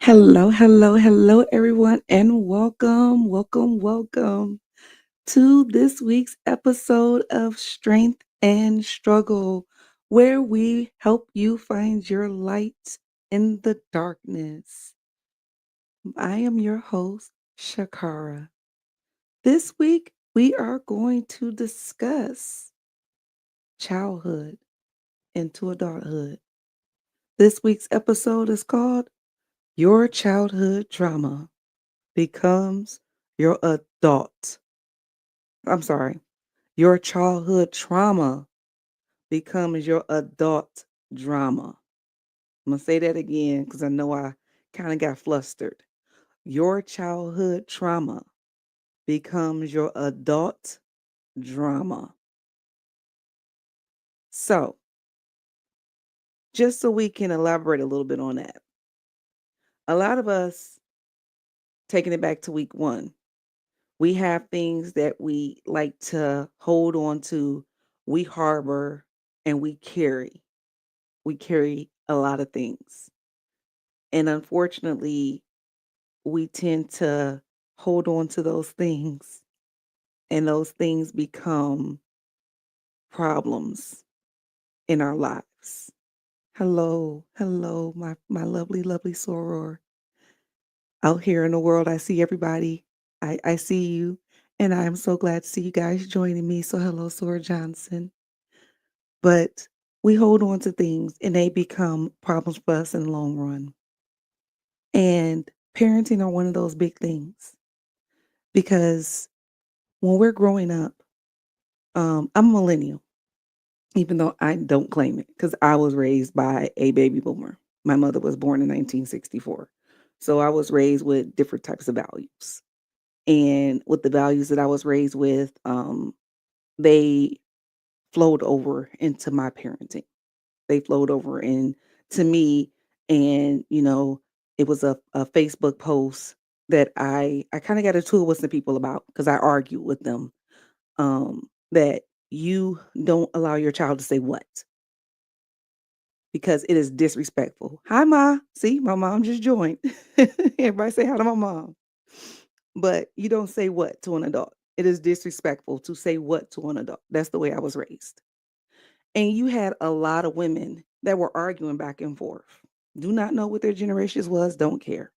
Hello, hello, hello, everyone, and welcome to this week's episode of Strength and Struggle, where we help you find your light in the darkness. I am your host, Shakara. This week, we are going to discuss childhood into adulthood. This week's episode is called Your Childhood Drama Becomes Your Adult. I'm sorry, your childhood trauma becomes your adult drama. I'm going to say that again because I know I kind of got flustered. Your childhood trauma becomes your adult drama. So, just so we can elaborate a little bit on that, a lot of us, taking it back to week one, we have things that we like to hold on to, we harbor, and we carry. We carry a lot of things. And unfortunately, we tend to hold on to those things, and those things become problems in our lives. Hello, hello, my lovely, lovely soror. Out here in the world, I see everybody. I see you, and I am so glad to see you guys joining me. So hello, Soror Johnson. But we hold on to things and they become problems for us in the long run. And parenting are one of those big things because when we're growing up, I'm a millennial, even though I don't claim it because I was raised by a baby boomer. My mother was born in 1964. So I was raised with different types of values. And with the values that I was raised with, they flowed over into my parenting. They flowed over into me, and it was a Facebook post that I kind of got a tool with some people about because I argued with them, that you don't allow your child to say what, because it is disrespectful. Hi, Ma. See, my mom just joined. Everybody say hi to my mom. But you don't say what to an adult. It is disrespectful to say what to an adult. That's the way I was raised. And you had a lot of women that were arguing back and forth. Do not know what their generations was, don't care.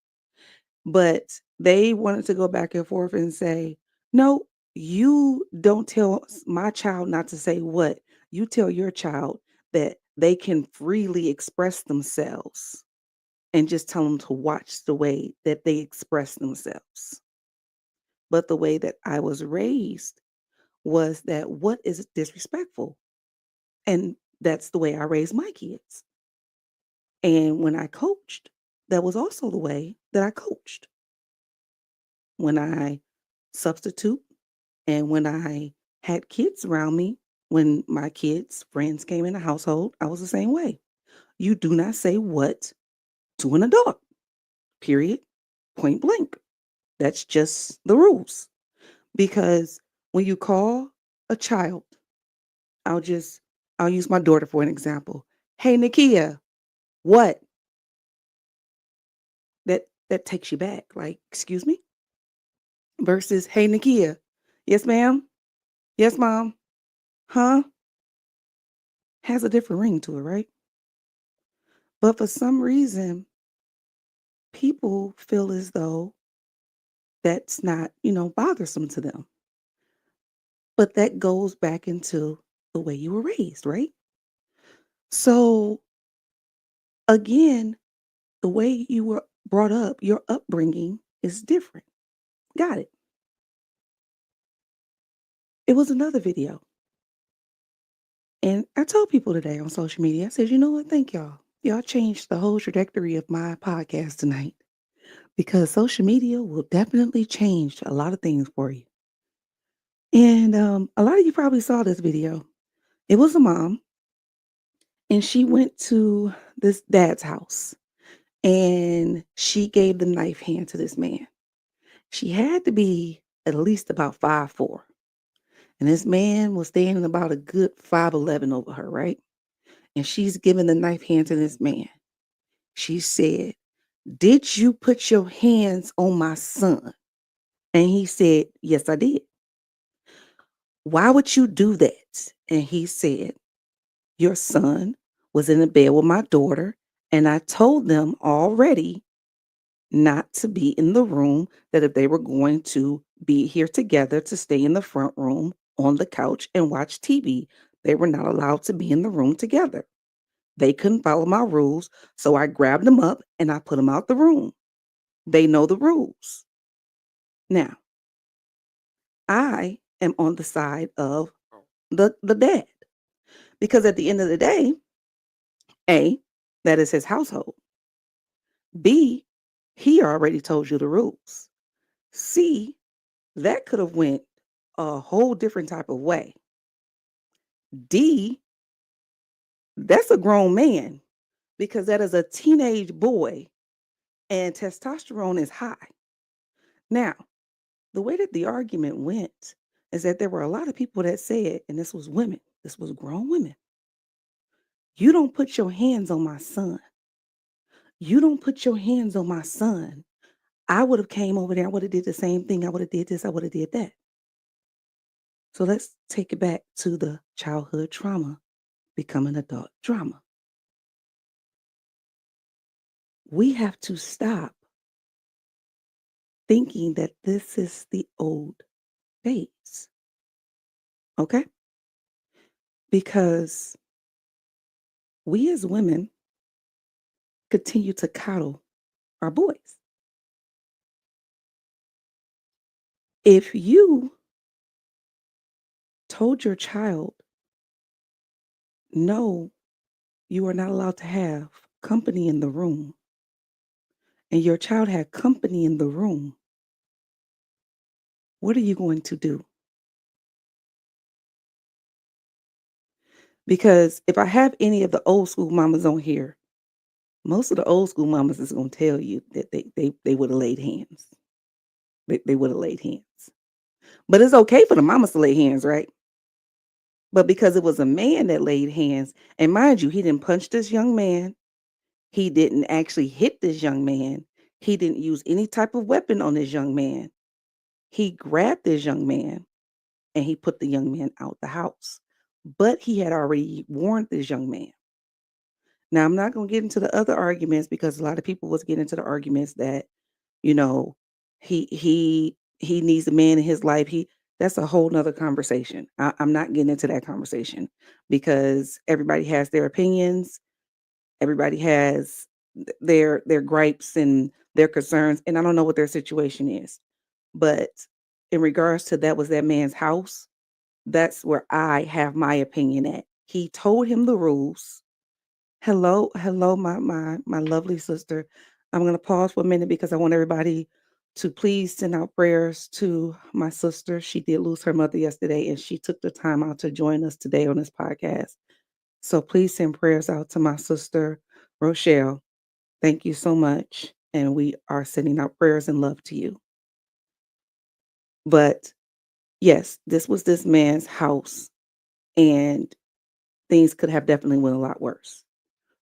But they wanted to go back and forth and say, no, you don't tell my child not to say what. You tell your child that they can freely express themselves, and just tell them to watch the way that they express themselves. But the way that I was raised was that what is disrespectful? And that's the way I raised my kids. And when I coached, that was also the way that I coached. When I substitute and when I had kids around me, when my kids' friends came in the household, I was the same way. You do not say what to an adult, period, point blank. That's just the rules. Because when you call a child, I'll just I'll use my daughter for an example. Hey, Nakia, what? That takes you back. Like, excuse me? Versus, hey, Nakia. Yes, ma'am. Yes, mom. Huh? Has a different ring to it, right? But for some reason, people feel as though that's not, bothersome to them. But that goes back into the way you were raised, right? So again, the way you were brought up, your upbringing is different. Got it. It was another video. And I told people today on social media, I said, you know what? Thank y'all. Y'all changed the whole trajectory of my podcast tonight, because social media will definitely change a lot of things for you. And a lot of you probably saw this video. It was a mom, and she went to this dad's house, and she gave the knife hand to this man. She had to be at least about 5'4". And this man was standing about a good 5'11" over her, right? And she's giving the knife hand to this man. She said, Did you put your hands on my son? And he said, yes, I did. Why would you do that? And he said, your son was in the bed with my daughter, and I told them already not to be in the room, that if they were going to be here together, to stay in the front room on the couch and watch TV. They were not allowed to be in the room together. They couldn't follow my rules, so I grabbed them up and I put them out the room. They know the rules. Now, I am on the side of the dad, because at the end of the day, A, that is his household. B, he already told you the rules. C, that could have went a whole different type of way. D, that's a grown man, because that is a teenage boy and testosterone is high. Now, the way that the argument went is that there were a lot of people that said, and this was women, this was grown women, you don't put your hands on my son. You don't put your hands on my son. I would have came over there, I would have did the same thing. I would have did this, I would have did that. So let's take it back to the childhood trauma becoming adult drama. We have to stop thinking that this is the old days. Okay? Because we as women continue to coddle our boys. If you told your child, no, you are not allowed to have company in the room, and your child had company in the room, what are you going to do? Because if I have any of the old school mamas on here, most of the old school mamas is going to tell you that they would have laid hands. They would have laid hands. But it's okay for the mamas to lay hands, right? But because it was a man that laid hands, and mind you, he didn't punch this young man. He didn't actually hit this young man. He didn't use any type of weapon on this young man. He grabbed this young man and he put the young man out the house. But he had already warned this young man. Now, I'm not going to get into the other arguments, because a lot of people was getting into the arguments that, you know, he needs a man in his life. That's a whole nother conversation. I'm not getting into that conversation, because everybody has their opinions. Everybody has their gripes and their concerns, and I don't know what their situation is. But in regards to that was that man's house, that's where I have my opinion at. He told him the rules. Hello, hello, my lovely sister. I'm gonna pause for a minute because I want everybody to please send out prayers to my sister. She did lose her mother yesterday, and she took the time out to join us today on this podcast. So please send prayers out to my sister, Rochelle. Thank you so much. And we are sending out prayers and love to you. But yes, this was this man's house, and things could have definitely went a lot worse.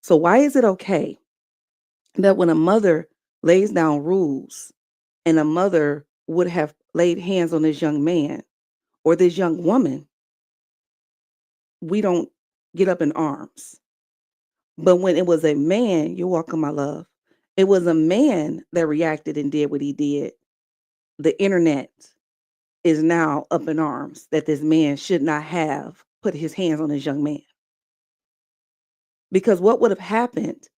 So why is it okay that when a mother lays down rules, and a mother would have laid hands on this young man or this young woman, we don't get up in arms? But when it was a man, you're welcome, my love. It was a man that reacted and did what he did. The internet is now up in arms that this man should not have put his hands on this young man. Because what would have happened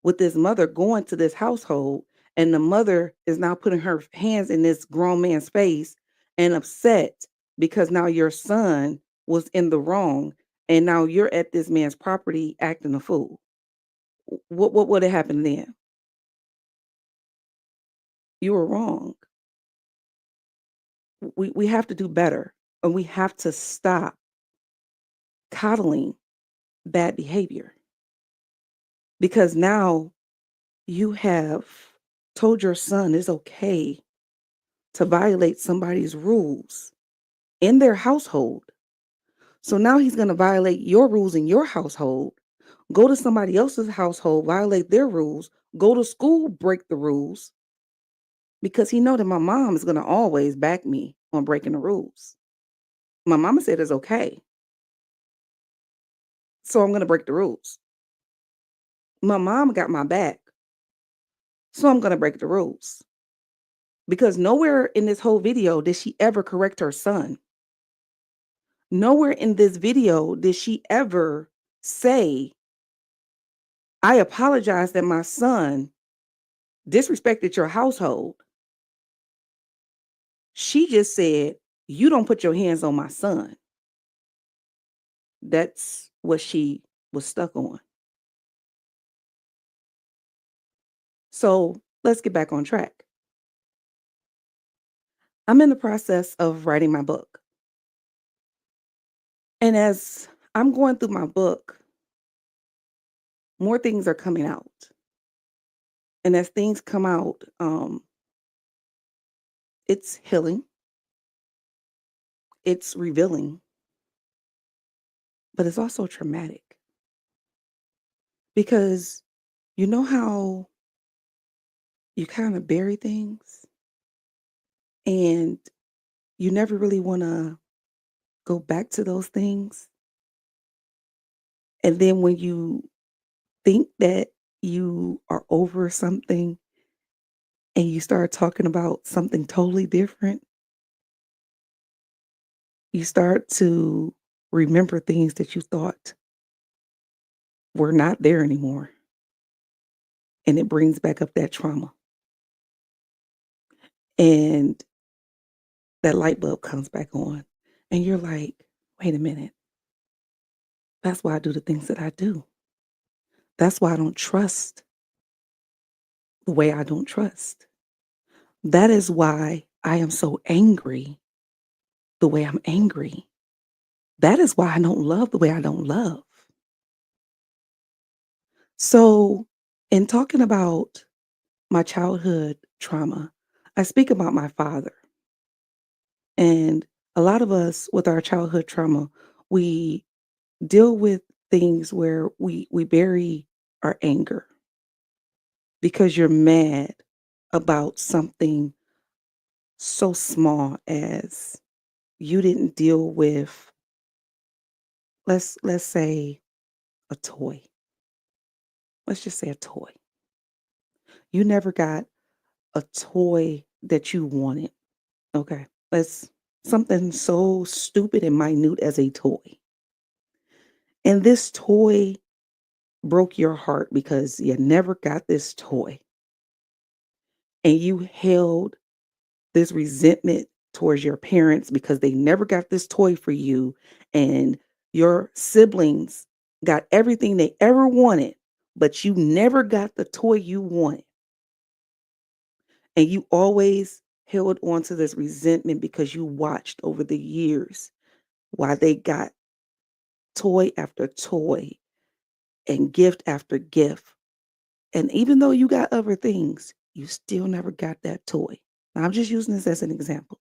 with this mother going to this household, and the mother is now putting her hands in this grown man's face and upset because now your son was in the wrong, and now you're at this man's property acting a fool. What would have happened then? You were wrong. We have to do better, and we have to stop coddling bad behavior, because now you have told your son it's okay to violate somebody's rules in their household. So now he's going to violate your rules in your household, go to somebody else's household, violate their rules, go to school, break the rules because he know that my mom is gonna always back me on breaking the rules. My mama said it's okay, so I'm gonna break the rules. My mom got my back, so I'm gonna break the rules. Because nowhere in this whole video did she ever correct her son. Nowhere in this video did she ever say, I apologize that my son disrespected your household. She just said, you don't put your hands on my son. That's what she was stuck on. So let's get back on track. I'm in the process of writing my book. And as I'm going through my book, more things are coming out. And as things come out, it's healing, it's revealing, but it's also traumatic because you know how you kind of bury things and you never really want to go back to those things. And then when you think that you are over something and you start talking about something totally different, you start to remember things that you thought were not there anymore. And it brings back up that trauma. And that light bulb comes back on. And you're like, wait a minute. That's why I do the things that I do. That's why I don't trust the way I don't trust. That is why I am so angry the way I'm angry. That is why I don't love the way I don't love. So, in talking about my childhood trauma, I speak about my father. And a lot of us with our childhood trauma, we deal with things where we bury our anger because you're mad about something so small as you didn't deal with, let's say, a toy. Let's just say a toy. You never got a toy that you wanted. Okay. Let's something so stupid and minute as a toy. And this toy broke your heart because you never got this toy. And you held this resentment towards your parents because they never got this toy for you, and your siblings got everything they ever wanted, but you never got the toy you wanted. And you always held on to this resentment because you watched over the years while they got toy after toy and gift after gift. And even though you got other things, you still never got that toy. Now, I'm just using this as an example.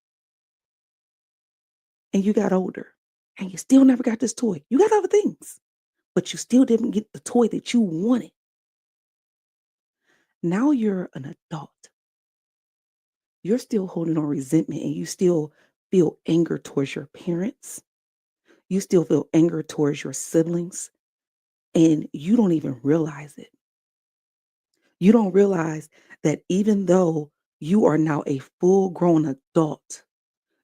And you got older and you still never got this toy. You got other things, but you still didn't get the toy that you wanted. Now you're an adult. You're still holding on resentment and you still feel anger towards your parents. You still feel anger towards your siblings and you don't even realize it. You don't realize that even though you are now a full grown adult,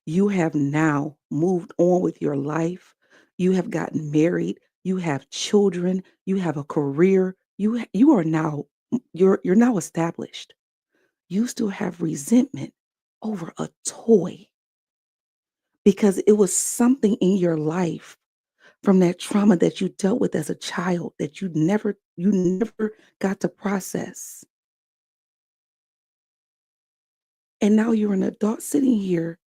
you have now moved on with your life. You have gotten married. You have children. You have a career. You are now you're now established. You still have resentment over a toy because it was something in your life from that trauma that you dealt with as a child that you never got to process. And now you're an adult sitting here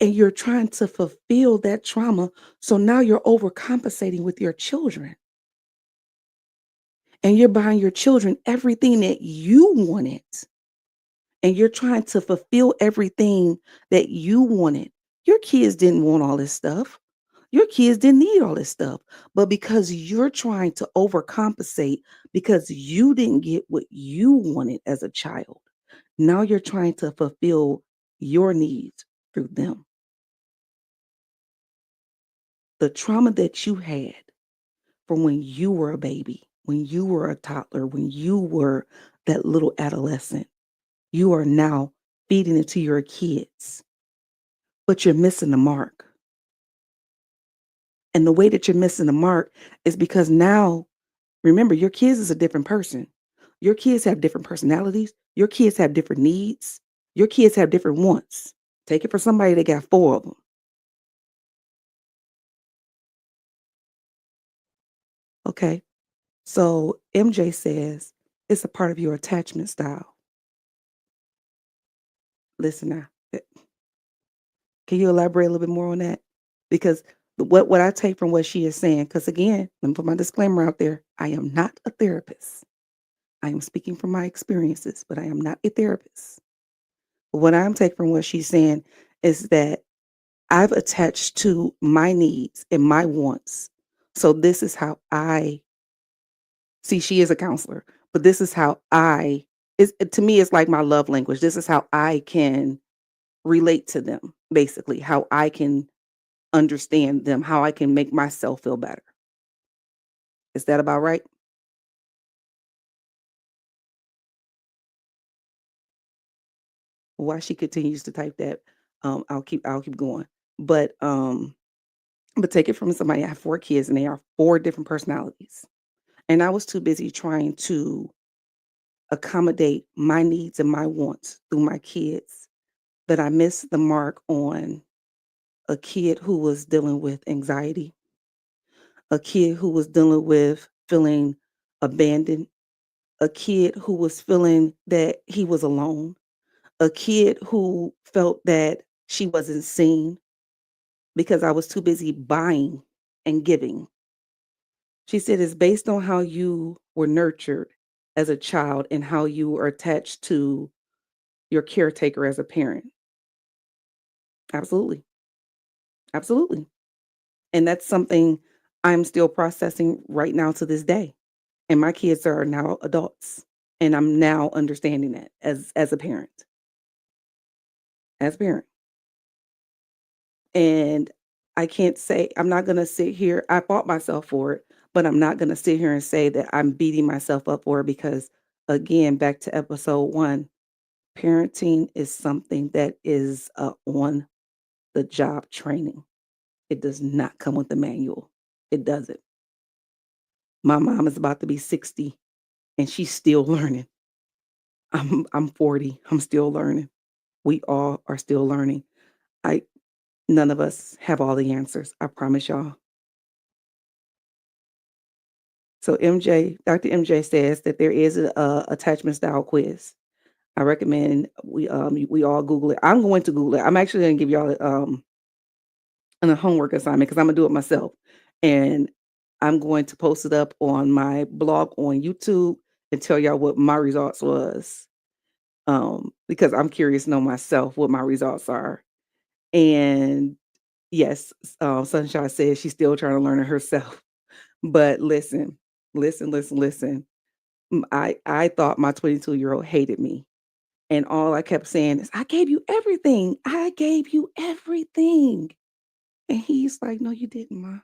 and you're trying to fulfill that trauma. So now you're overcompensating with your children and you're buying your children everything that you wanted. And you're trying to fulfill everything that you wanted. Your kids didn't want all this stuff. Your kids didn't need all this stuff, but because you're trying to overcompensate because you didn't get what you wanted as a child, now you're trying to fulfill your needs through them. The trauma that you had from when you were a baby, when you were a toddler, when you were that little adolescent, you are now feeding it to your kids, but you're missing the mark. And the way that you're missing the mark is because now, remember, your kids is a different person. Your kids have different personalities. Your kids have different needs. Your kids have different wants. Take it from somebody that got four of them. Okay. So MJ says it's a part of your attachment style. Listen now. Can you elaborate a little bit more on that? Because what I take from what she is saying, because again, let me put my disclaimer out there. I am not a therapist. I am speaking from my experiences, but I am not a therapist. What I'm taking from what she's saying is that I've attached to my needs and my wants. So this is how I see she is a counselor, but this is how I is to me it's like my love language. This is how I can relate to them, basically, how I can understand them, how I can make myself feel better. Is that about right? While she continues to type that, I'll keep going. But but take it from somebody. I have four kids and they are four different personalities. And I was too busy trying to accommodate my needs and my wants through my kids that I missed the mark on a kid who was dealing with anxiety, a kid who was dealing with feeling abandoned, a kid who was feeling that he was alone, a kid who felt that she wasn't seen because I was too busy buying and giving. She said it's based on how you were nurtured as a child and how you are attached to your caretaker as a parent. Absolutely. Absolutely. And that's something I'm still processing right now to this day. And my kids are now adults. And I'm now understanding that as a parent. As a parent. And I can't say I'm not gonna sit here. I fought myself for it, but I'm not gonna sit here and say that I'm beating myself up for it because again, back to episode one, parenting is something that is on the job training. It does not come with the manual. It doesn't. My mom is about to be 60 and she's still learning. I'm 40. I'm still learning. We all are still learning. I None of us have all the answers. I promise y'all. So Dr. MJ says that there is a attachment style quiz. I recommend we all Google it. I'm going to Google it. I'm actually going to give y'all a homework assignment because I'm gonna do it myself, and I'm going to post it up on my blog on YouTube and tell y'all what my results was. Because I'm curious to know myself what my results are. And yes, Sunshine says she's still trying to learn it herself. But listen. I thought my 22-year-old hated me, and all I kept saying is, "I gave you everything. I gave you everything." And he's like, "No, you didn't, ma."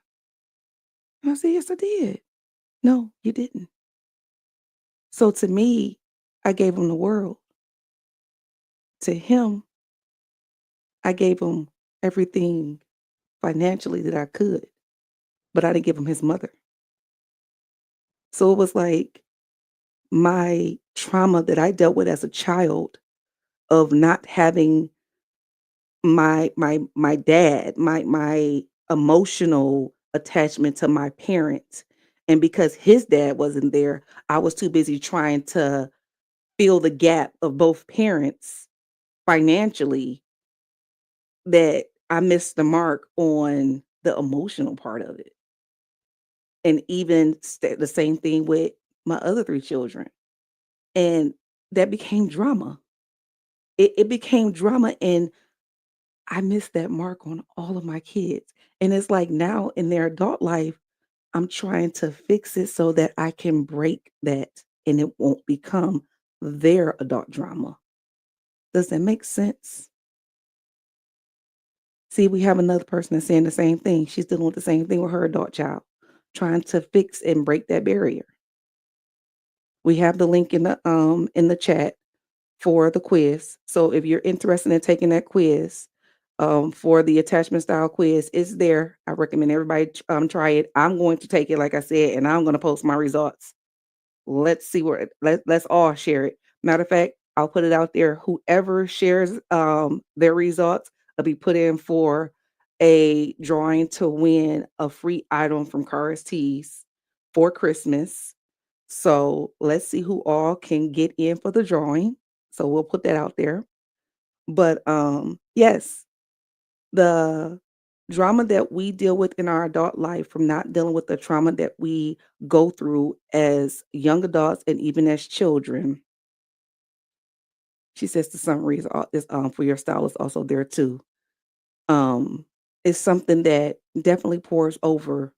And I said, "Yes, I did." "No, you didn't." So to me, I gave him the world. To him, I gave him everything financially that I could, but I didn't give him his mother. So it was like my trauma that I dealt with as a child of not having my dad, my emotional attachment to my parents. And because his dad wasn't there, I was too busy trying to fill the gap of both parents financially that I missed the mark on the emotional part of it. And even the same thing with my other three children. And that became drama. It became drama. And I missed that mark on all of my kids. And it's like now in their adult life, I'm trying to fix it so that I can break that and it won't become their adult drama. Does that make sense? See, we have another person that's saying the same thing. She's dealing with the same thing with her adult child, trying to fix and break that barrier. We have the link in the chat for the quiz. So if you're interested in taking that quiz, for the attachment style quiz, it's there. I recommend everybody try it. I'm going to take it, like I said, and I'm going to post my results. Let's see where let's all share it. Matter of fact, I'll put it out there. Whoever shares their results will be put in for a drawing to win a free item from Cars Tees for Christmas. So let's see who all can get in for the drawing. So we'll put that out there. But yes, the drama that we deal with in our adult life from not dealing with the trauma that we go through as young adults and even as children. She says the summary is for your style is also there too. Um, it's something that definitely pours over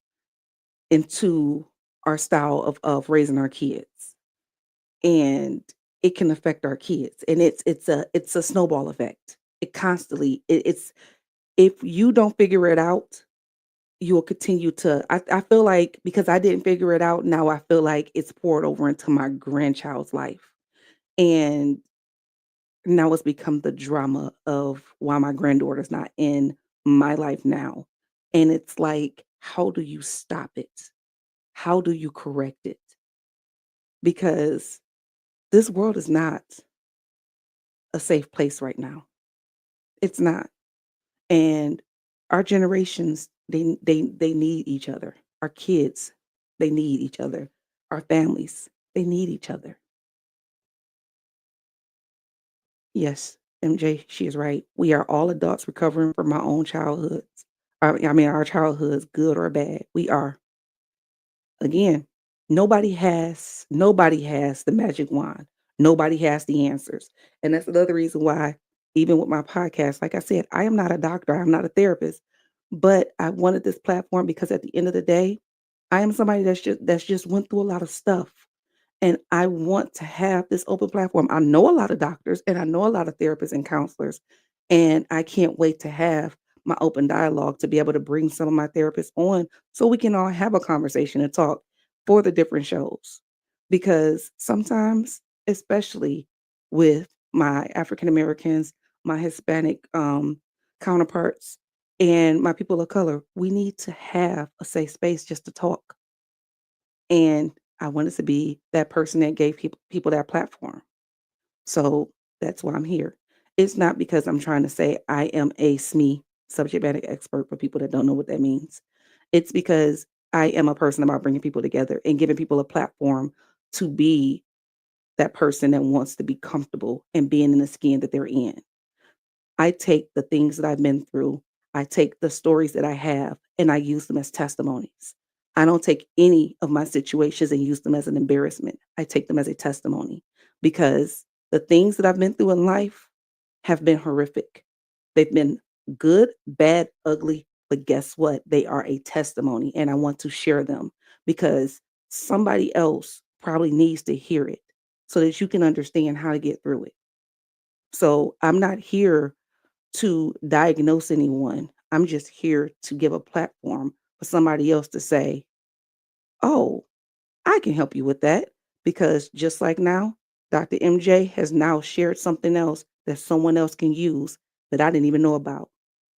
into our style of raising our kids. And it can affect our kids. And it's a snowball effect. It constantly it's if you don't figure it out, you'll continue to I feel like because I didn't figure it out, now I feel like it's poured over into my grandchild's life. And now it's become the drama of why my granddaughter's not in my life now. And it's like, how do you stop it? How do you correct it? Because this world is not a safe place right now. It's not. And our generations, they need each other. Our kids, they need each other. Our families, they need each other. Yes, MJ, she is right. We are all adults recovering from our own childhoods. I mean, our childhoods, good or bad. We are. Again, nobody has the magic wand. Nobody has the answers. And that's another reason why, even with my podcast, like I said, I am not a doctor, I'm not a therapist, but I wanted this platform because at the end of the day, I am somebody that's just went through a lot of stuff. And I want to have this open platform. I know a lot of doctors and I know a lot of therapists and counselors, and I can't wait to have my open dialogue to be able to bring some of my therapists on so we can all have a conversation and talk for the different shows. Because sometimes, especially with my African Americans, my Hispanic counterparts, and my people of color, we need to have a safe space just to talk. And I wanted to be that person that gave people that platform. So that's why I'm here. It's not because I'm trying to say I am a SME, subject matter expert, for people that don't know what that means. It's because I am a person about bringing people together and giving people a platform to be that person that wants to be comfortable and being in the skin that they're in. I take the things that I've been through, I take the stories that I have, and I use them as testimonies. I don't take any of my situations and use them as an embarrassment. I take them as a testimony because the things that I've been through in life have been horrific. They've been good, bad, ugly, but guess what? They are a testimony, and I want to share them because somebody else probably needs to hear it so that you can understand how to get through it. So I'm not here to diagnose anyone. I'm just here to give a platform for somebody else to say, "Oh, I can help you with that." Because just like now, Dr. MJ has now shared something else that someone else can use that I didn't even know about.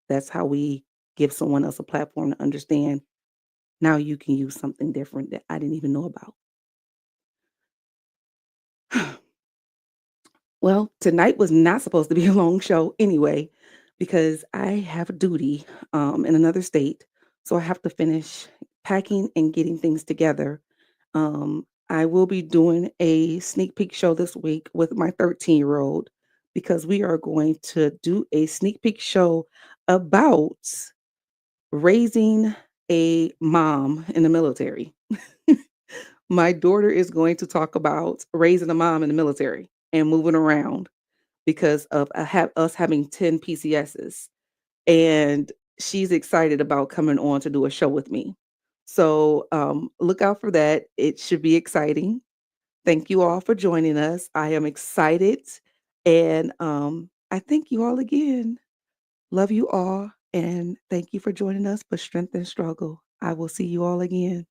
That's how we give someone else a platform to understand. Now you can use something different that I didn't even know about. Well, tonight was not supposed to be a long show anyway, because I have a duty in another state. So I have to finish packing and getting things together. I will be doing a sneak peek show this week with my 13-year-old because we are going to do a sneak peek show about raising a mom in the military. My daughter is going to talk about raising a mom in the military and moving around because of us having 10 PCSs. and she's excited about coming on to do a show with me. So, look out for that. It should be exciting. Thank you all for joining us. I am excited, and, I thank you all again. Love you all, and thank you for joining us for Strength and Struggle. I will see you all again.